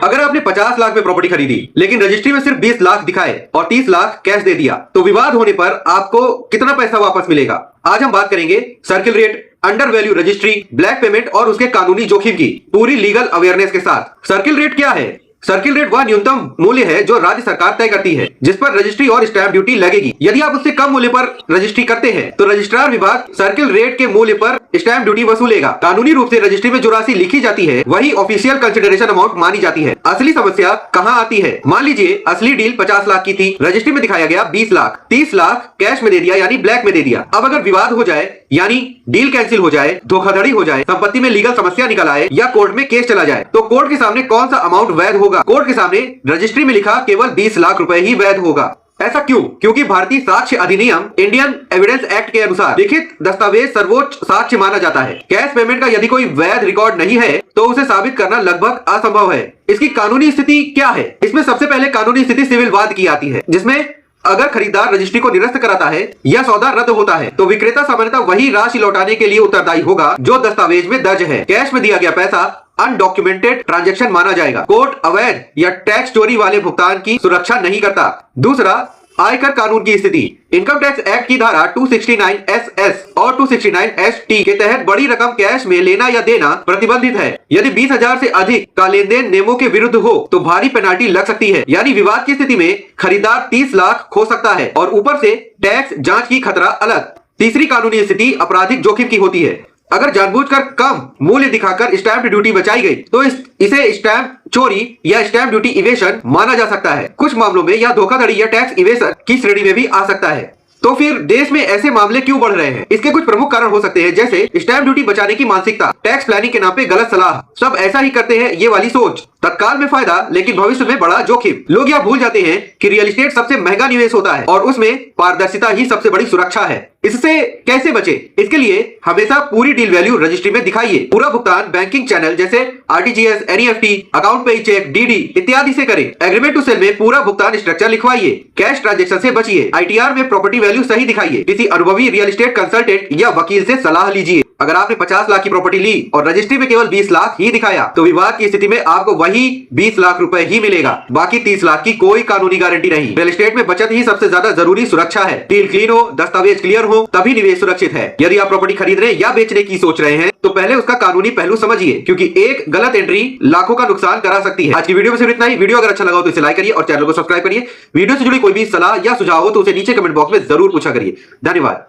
अगर आपने 50 लाख में प्रॉपर्टी खरीदी लेकिन रजिस्ट्री में सिर्फ 20 लाख दिखाए और 30 लाख कैश दे दिया तो विवाद होने पर आपको कितना पैसा वापस मिलेगा? आज हम बात करेंगे circle rate, under value registry, black payment और उसके कानूनी जोखिम की पूरी लीगल अवेयरनेस के साथ। सर्किल रेट क्या है? सर्किल रेट वह न्यूनतम मूल्य है जो राज्य सरकार तय करती है जिस पर रजिस्ट्री और स्टैंप ड्यूटी लगेगी। यदि आप उससे कम मूल्य पर रजिस्ट्री करते हैं तो रजिस्ट्रार विभाग सर्किल रेट के मूल्य पर स्टैंप ड्यूटी वसूलेगा। कानूनी रूप से रजिस्ट्री में जो राशि लिखी जाती है वही ऑफिशियल कंसिडरेशन अमाउंट मानी जाती है। असली समस्या कहाँ आती है? मान लीजिए असली डील 50 लाख की थी, रजिस्ट्री में दिखाया गया 20 लाख, 30 लाख कैश में दे दिया यानी ब्लैक में दे दिया। अब अगर विवाद हो जाए यानी डील कैंसिल हो जाए, धोखाधड़ी हो जाए, संपत्ति में लीगल समस्या निकल आए या कोर्ट में केस चला जाए तो कोर्ट के सामने कौन सा अमाउंट वैध होगा? कोर्ट के सामने रजिस्ट्री में लिखा केवल 20 लाख रुपए ही वैध होगा। ऐसा क्यों? क्योंकि भारतीय साक्ष्य अधिनियम इंडियन एविडेंस एक्ट के अनुसार लिखित दस्तावेज सर्वोच्च साक्ष्य माना जाता है। कैश पेमेंट का यदि कोई वैध रिकॉर्ड नहीं है तो उसे साबित करना लगभग असंभव है। इसकी कानूनी स्थिति क्या है? इसमें सबसे पहले कानूनी स्थिति सिविल वाद की आती है जिसमें अगर खरीदार रजिस्ट्री को निरस्त कराता है या सौदा रद्द होता है तो विक्रेता सामान्यतः वही राशि लौटाने के लिए उत्तरदायी होगा जो दस्तावेज में दर्ज है। कैश में दिया गया पैसा अनडॉक्यूमेंटेड ट्रांजैक्शन माना जाएगा। कोर्ट अवैध या टैक्स चोरी वाले भुगतान की सुरक्षा नहीं करता। दूसरा, आयकर कानून की स्थिति। इनकम टैक्स एक्ट की धारा 269 SS और 269 ST के तहत बड़ी रकम कैश में लेना या देना प्रतिबंधित है। यदि 20,000 से अधिक का लेन देन नियमों के विरुद्ध हो तो भारी पेनाल्टी लग सकती है, यानी विवाद की स्थिति में खरीदार 30 लाख खो सकता है और ऊपर से टैक्स जांच की खतरा अलग। तीसरी कानूनी स्थिति आपराधिक जोखिम की होती है। अगर जानबूझकर कम मूल्य दिखाकर स्टैंप ड्यूटी बचाई गई तो इसे स्टैंप चोरी या स्टैंप ड्यूटी इवेशन माना जा सकता है। कुछ मामलों में यह धोखाधड़ी या टैक्स इवेशन की श्रेणी में भी आ सकता है। तो फिर देश में ऐसे मामले क्यों बढ़ रहे हैं? इसके कुछ प्रमुख कारण हो सकते हैं जैसे स्टैंप ड्यूटी बचाने की मानसिकता, टैक्स प्लानिंग के नाम पे गलत सलाह, सब ऐसा ही करते हैं ये वाली सोच, तत्काल में फायदा लेकिन भविष्य में बड़ा जोखिम। लोग यह भूल जाते हैं कि रियल एस्टेट सबसे महंगा निवेश होता है और उसमें पारदर्शिता ही सबसे बड़ी सुरक्षा है। इससे कैसे बचे? इसके लिए हमेशा पूरी डील वैल्यू रजिस्ट्री में दिखाइए। पूरा भुगतान बैंकिंग चैनल जैसे RTGS, NEFT, अकाउंट पे चेक, DD इत्यादि से करें। एग्रीमेंट टू सेल में पूरा भुगतान स्ट्रक्चर लिखवाइए। कैश ट्रांजैक्शन से बचिए। ITR में प्रॉपर्टी वैल्यू सही दिखाइए। किसी अनुभवी रियल एस्टेट कंसल्टेंट या वकील से सलाह लीजिए। अगर आपने 50 लाख की प्रॉपर्टी ली और रजिस्ट्री में केवल 20 लाख ही दिखाया तो विवाद की स्थिति में आपको वही 20 लाख रुपए ही मिलेगा, बाकी 30 लाख की कोई कानूनी गारंटी नहीं। रियल एस्टेट में बचत ही सबसे ज्यादा जरूरी सुरक्षा है। डील क्लीन हो, दस्तावेज क्लियर हो, तभी निवेश सुरक्षित है। यदि आप प्रॉपर्टी खरीदने या बेचने की सोच रहे हैं तो पहले उसका कानूनी पहलू समझिए क्योंकि एक गलत एंट्री लाखों का नुकसान करा सकती है। आज की वीडियो में सिर्फ इतना ही। वीडियो अगर अच्छा लगा हो तो इसे लाइक करिए और चैनल को सब्सक्राइब करिए। वीडियो से जुड़ी कोई भी सलाह या सुझाव हो तो उसे नीचे कमेंट बॉक्स में जरूर पूछा करिए। धन्यवाद।